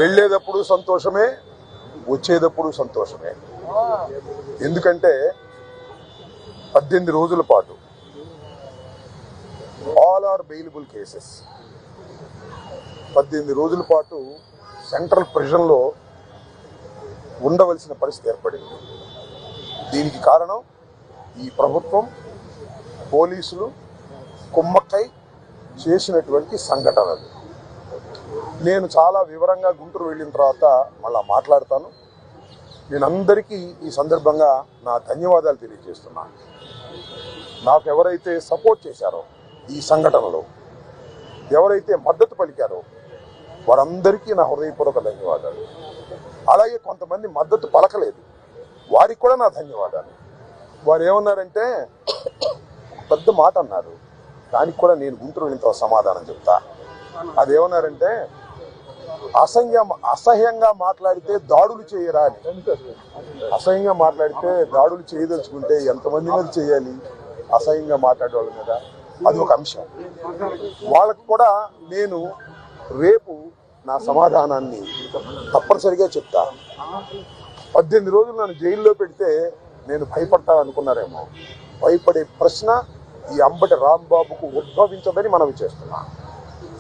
వెళ్ళేటప్పుడు సంతోషమే, వచ్చేటప్పుడు సంతోషమే. ఎందుకంటే 18 రోజుల పాటు ఆల్ ఆర్ బెయిలబుల్ కేసెస్, 18 రోజుల పాటు సెంట్రల్ ప్రిజన్లో ఉండవలసిన పరిస్థితి ఏర్పడింది. దీనికి కారణం ఈ ప్రభుత్వం, పోలీసులు కుమ్మక్కై చేసినటువంటి సంఘటనలు. నేను చాలా వివరంగా గుంటూరు వెళ్ళిన తర్వాత మళ్ళా మాట్లాడతాను. నేను అందరికీ ఈ సందర్భంగా నా ధన్యవాదాలు తెలియజేస్తున్నాను. నాకు ఎవరైతే సపోర్ట్ చేశారో ఈ సంఘటనలో, ఎవరైతే మద్దతు పలికారో వారందరికీ నా హృదయపూర్వక ధన్యవాదాలు. అలాగే కొంతమంది మద్దతు పలకలేదు, వారికి కూడా నా ధన్యవాదాలు. వారు ఏమన్నారంటే పెద్ద మాట అన్నారు, దానికి కూడా నేను గుంటూరు వెళ్ళిన సమాధానం చెప్తా. అదేమన్నారంటే అసహ్యంగా మాట్లాడితే దాడులు చేయరా అని. అసహ్యంగా మాట్లాడితే దాడులు చేయదలుచుకుంటే ఎంతమంది మీద చేయాలి? అసహ్యంగా మాట్లాడే వాళ్ళ మీద. అది ఒక అంశం. వాళ్ళకు కూడా నేను రేపు నా సమాధానాన్ని తప్పనిసరిగా చెప్తా. 18 రోజులు నన్ను జైల్లో పెడితే నేను భయపడతా అనుకున్నారేమో. భయపడే ప్రశ్న ఈ అంబటి రాంబాబుకు ఉద్భవించదని మనవి చేస్తున్నా.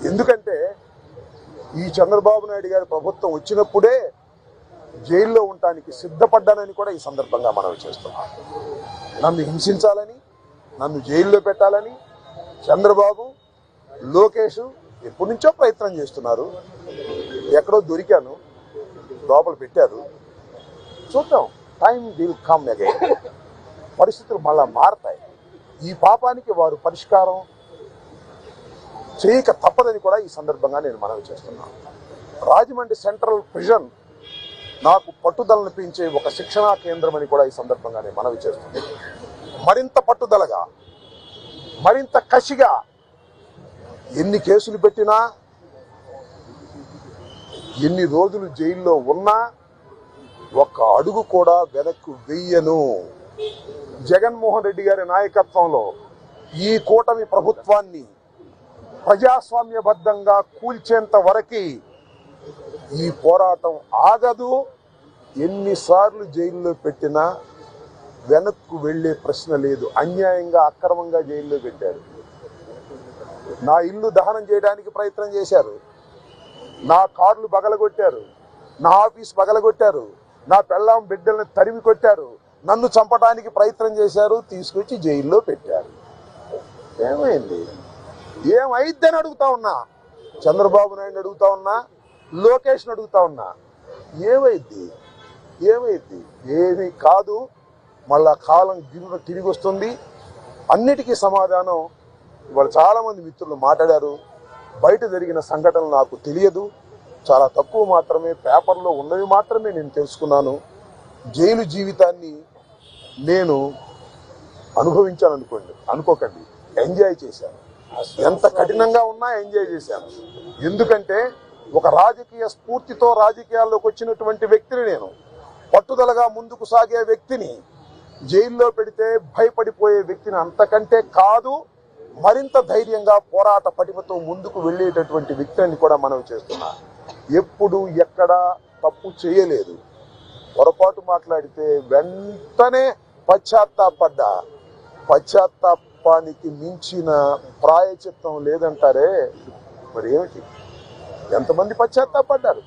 ఎందుకంటే ఈ చంద్రబాబు నాయుడు గారి ప్రభుత్వం వచ్చినప్పుడే జైల్లో ఉండటానికి సిద్ధపడ్డానని కూడా ఈ సందర్భంగా మనవి చేస్తున్నా. నన్ను హింసించాలని, నన్ను జైల్లో పెట్టాలని చంద్రబాబు, లోకేష్ ఎప్పటి నుంచో ప్రయత్నం చేస్తున్నారు. ఎక్కడో దొరికాను, లోపల పెట్టారు. చూద్దాం, టైం విల్ కమ్ అగైన్. పరిస్థితులు మళ్ళా మారతాయి. ఈ పాపానికి వారు పరిష్కారం చేయక తప్పదని కూడా ఈ సందర్భంగా నేను మనవి చేస్తున్నాను. రాజమండ్రి సెంట్రల్ ప్రిజన్ నాకు పట్టుదలను పెంచే ఒక శిక్షణా కేంద్రం అని కూడా ఈ సందర్భంగా నేను మనవి చేస్తున్నాను. మరింత పట్టుదలగా, మరింత కసిగా ఎన్ని కేసులు పెట్టినా, ఎన్ని రోజులు జైల్లో ఉన్నా ఒక్క అడుగు కూడా వెనక్కు వెయ్యను. జగన్మోహన్ రెడ్డి గారి నాయకత్వంలో ఈ కూటమి ప్రభుత్వాన్ని ప్రజాస్వామ్యబద్ధంగా కూల్చేంత వరకు ఈ పోరాటం ఆగదు. ఎన్నిసార్లు జైల్లో పెట్టినా వెనక్కు వెళ్లే ప్రశ్న లేదు. అన్యాయంగా, అక్రమంగా జైల్లో పెట్టారు. నా ఇల్లు దహనం చేయడానికి ప్రయత్నం చేశారు, నా కార్లు పగలగొట్టారు, నా ఆఫీస్ పగలగొట్టారు, నా పెళ్ళాం బిడ్డల్ని తరిమి కొట్టారు, నన్ను చంపడానికి ప్రయత్నం చేశారు, తీసుకొచ్చి జైల్లో పెట్టారు. ఏమైంది? ఏమైద్దని అడుగుతా ఉన్నా. చంద్రబాబు నాయుడు అడుగుతా ఉన్నా, లోకేష్ని అడుగుతా ఉన్నా. ఏమైద్ది? ఏమీ కాదు. మళ్ళా కాలం తిరిగి వస్తుంది. అన్నిటికీ సమాధానం ఇవాళ చాలామంది మిత్రులు మాట్లాడారు. బయట జరిగిన సంఘటనలు నాకు తెలియదు, చాలా తక్కువ మాత్రమే, పేపర్లో ఉన్నవి మాత్రమే నేను తెలుసుకున్నాను. జైలు జీవితాన్ని నేను అనుకోకండి, ఎంజాయ్ చేశాను. ఎంత కఠినంగా ఉన్నా ఎంజాయ్ చేశాను. ఎందుకంటే ఒక రాజకీయ స్ఫూర్తితో రాజకీయాల్లోకి వచ్చినటువంటి వ్యక్తిని నేను, పట్టుదలగా ముందుకు సాగే వ్యక్తిని జైల్లో పెడితే భయపడిపోయే వ్యక్తిని అంతకంటే కాదు, మరింత ధైర్యంగా పోరాట పటిమతో ముందుకు వెళ్ళేటటువంటి వ్యక్తిని కూడా మనం చేస్తున్నా. ఎప్పుడు ఎక్కడ తప్పు చేయలేదు. పొరపాటు మాట్లాడితే వెంటనే పశ్చాత్తాపానికి మించిన ప్రాయచిత్తం లేదంటారే, మరి ఏమిటి? ఎంతమంది పశ్చాత్తాపడ్డారు?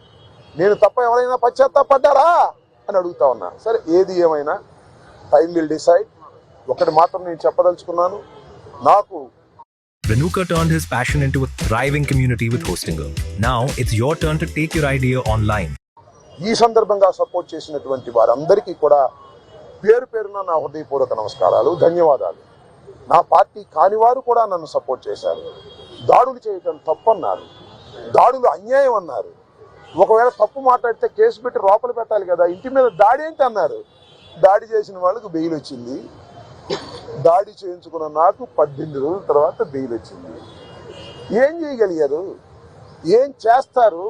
నేను తప్ప ఎవరైనా పశ్చాత్తాపడ్డారా అని అడుగుతా ఉన్నా. సరే, ఏది ఏమైనా టైం విల్ డిసైడ్. ఒకటి మాత్రం నేను చెప్పదలుచుకున్నాను. నాకు Renuka turned his passion into a thriving community with Hostinger. Now it's your turn to take your idea online. ఈ సందర్భంగా సపోర్ట్ చేసినటువంటి వారందరికీ కూడా పేరు పేరున నా హృదయపూర్వక నమస్కారాలు, ధన్యవాదాలు. నా పార్టీ కాని వారు కూడా నన్ను సపోర్ట్ చేశారు. దాడులు చేయటం తప్పన్నారు, దాడులు అన్యాయం అన్నారు. ఒకవేళ తప్పు మాట్లాడితే కేసు పెట్టి లోపల పెట్టాలి కదా, ఇంటి మీద దాడి ఏంటి అన్నారు. దాడి చేసిన వాళ్ళకు బెయిల్ వచ్చింది. దాడి చేయించుకున్న నాకు 18 రోజుల తర్వాత బెయిల్ వచ్చింది. ఏం చేయగలిగారు? ఏం చేస్తారు?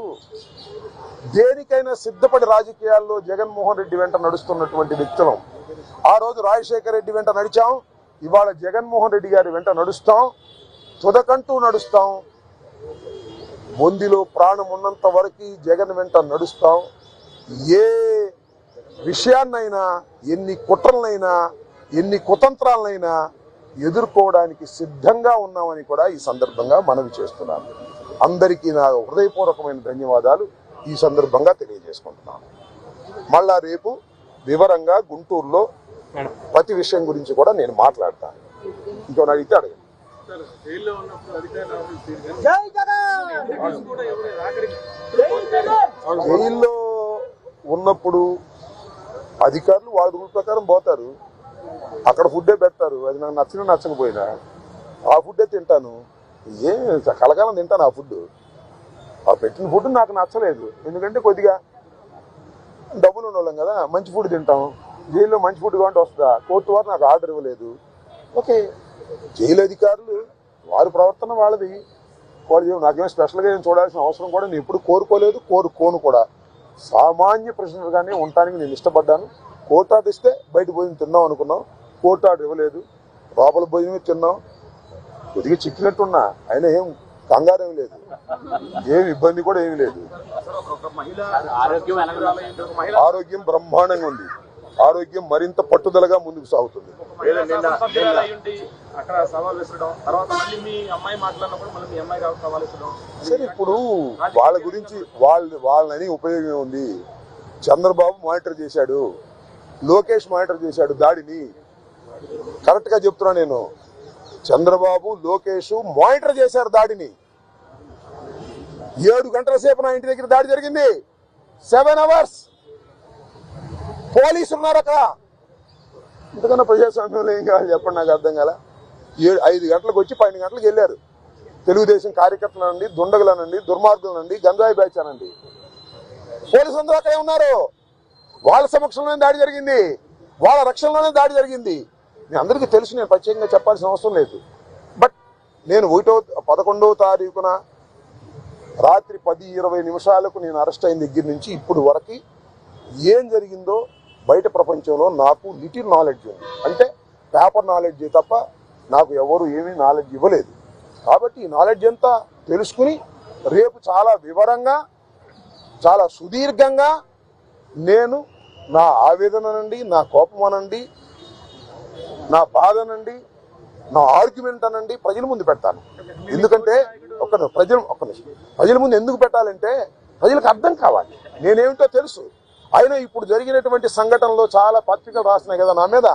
దేనికైనా సిద్ధపడి రాజకీయాల్లో జగన్మోహన్ రెడ్డి వెంట నడుస్తున్నటువంటి వ్యక్తులం. ఆ రోజు రాజశేఖర రెడ్డి వెంట నడిచాం, ఇవాళ జగన్మోహన్ రెడ్డి గారి వెంట నడుస్తాం, తుదకంటూ నడుస్తాం. బొందిలో ప్రాణం ఉన్నంత వరకు జగన్ వెంట నడుస్తాం. ఏ విషయాన్నైనా, ఎన్ని కుట్రలనైనా, ఎన్ని కుతంత్రాలనైనా ఎదుర్కోవడానికి సిద్ధంగా ఉన్నామని కూడా ఈ సందర్భంగా మనవి చేస్తున్నాను. అందరికీ నా హృదయపూర్వకమైన ధన్యవాదాలు ఈ సందర్భంగా తెలియజేసుకుంటున్నాను. మళ్ళా రేపు వివరంగా గుంటూరులో ప్రతి విషయం గురించి కూడా నేను మాట్లాడతాను. ఇంకో అడిగితే అడగండి. జైల్లో ఉన్నప్పుడు అధికారులు వాళ్ళ రూల్ ప్రకారం పోతారు, అక్కడ ఫుడ్డే పెడతారు. అది నాకు నచ్చినా నచ్చకపోయినా ఆ ఫుడ్డే తింటాను. కలకాలం తింటాను ఆ ఫుడ్. ఆ పెట్టిన ఫుడ్ నాకు నచ్చలేదు, ఎందుకంటే కొద్దిగా డబ్బులు ఉండవాళ్ళం కదా, మంచి ఫుడ్ తింటాం. జైల్లో మంచి ఫుడ్ కావాలంటే వస్తుందా? కోర్టు వారు నాకు ఆర్డర్ ఇవ్వలేదు. ఓకే, జైలు అధికారులు వారి ప్రవర్తన వాళ్ళది. వాళ్ళు నాకేమో స్పెషల్గా ఏం చూడాల్సిన అవసరం కూడా నేను ఎప్పుడు కోరుకోలేదు, కోరుకోను కూడా. సామాన్య ప్రశ్నలుగానే ఉండటానికి నేను ఇష్టపడ్డాను. కోర్టు ఆర్డర్ ఇస్తే బయట భోజనం తిన్నాం అనుకున్నాం, కోర్టు ఆర్డర్ ఇవ్వలేదు, లోపల భోజనమే తిన్నాం. కొద్దిగా చిక్కినట్టున్నా, అయినా ఏం కంగారేం లేదు, ఏమి ఇబ్బంది కూడా ఏమి లేదు. ఆరోగ్యం బ్రహ్మాండంగా ఉంది. ఆరోగ్యం మరింత పట్టుదలగా ముందుకు సాగుతుంది. సరే, ఇప్పుడు వాళ్ళ గురించి వాళ్ళని ఉపయోగం ఉంది. చంద్రబాబు మానిటర్ చేశాడు, లోకేష్ మానిటర్ చేశాడు దాడిని. కరెక్ట్ గా చెప్తున్నా నేను. చంద్రబాబు, లోకేష్ మానిటర్ చేశారు దాడిని. 7 గంటల సేపు నా ఇంటి దగ్గర దాడి జరిగింది. 7 hours పోలీసులు ఉన్నారు అక్కడ. ఇంతకన్నా ప్రజాస్వామ్యంలో ఏం కావాలి చెప్పండి, నాకు అర్థం కాల. 5 గంటలకు వచ్చి 12 గంటలకు వెళ్ళారు. తెలుగుదేశం కార్యకర్తలనండి, దుండగులనండి, దుర్మార్గులనండి, గంజాయి బ్యాచ్ అనండి, పోలీసులు అందరూ అక్కడే ఉన్నారు. వాళ్ళ సమక్షంలోనే దాడి జరిగింది, వాళ్ళ రక్షణలోనే దాడి జరిగింది. మీ అందరికీ తెలుసు, నేను ప్రత్యేకంగా చెప్పాల్సిన అవసరం లేదు. బట్ నేను 11వ తారీఖున రాత్రి 10:20 నేను అరెస్ట్ అయిన దగ్గర నుంచి ఇప్పుడు వరకు ఏం జరిగిందో బయట ప్రపంచంలో నాకు లిటిల్ నాలెడ్జ్ ఉంది. అంటే పేపర్ నాలెడ్జ్ తప్ప నాకు ఎవరు ఏమీ నాలెడ్జ్ ఇవ్వలేదు. కాబట్టి ఈ నాలెడ్జ్ అంతా తెలుసుకుని రేపు చాలా వివరంగా, చాలా సుదీర్ఘంగా నేను నా ఆవేదన నుండి, నా కోపం అనండి, నా బాధ అనండి, నా ఆర్గ్యుమెంట్ అనండి ప్రజల ముందు పెడతాను. ఎందుకంటే ప్రజల ముందు ఎందుకు పెట్టాలంటే ప్రజలకు అర్థం కావాలి, నేనేమిటో తెలుసు. అయినా ఇప్పుడు జరిగినటువంటి సంఘటనలో చాలా పత్రికలు రాసినాయి కదా నా మీద,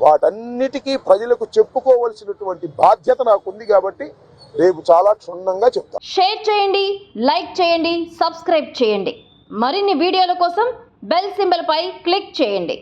వాటన్నిటికీ ప్రజలకు చెప్పుకోవలసినటువంటి బాధ్యత నాకు ఉంది. కాబట్టి రేపు చాలా క్షుణ్ణంగా చెప్తాను. షేర్ చేయండి, లైక్ చేయండి, సబ్స్క్రైబ్ చేయండి. మరిన్ని వీడియోల కోసం బెల్ సింబల్ పై క్లిక్ చేయండి.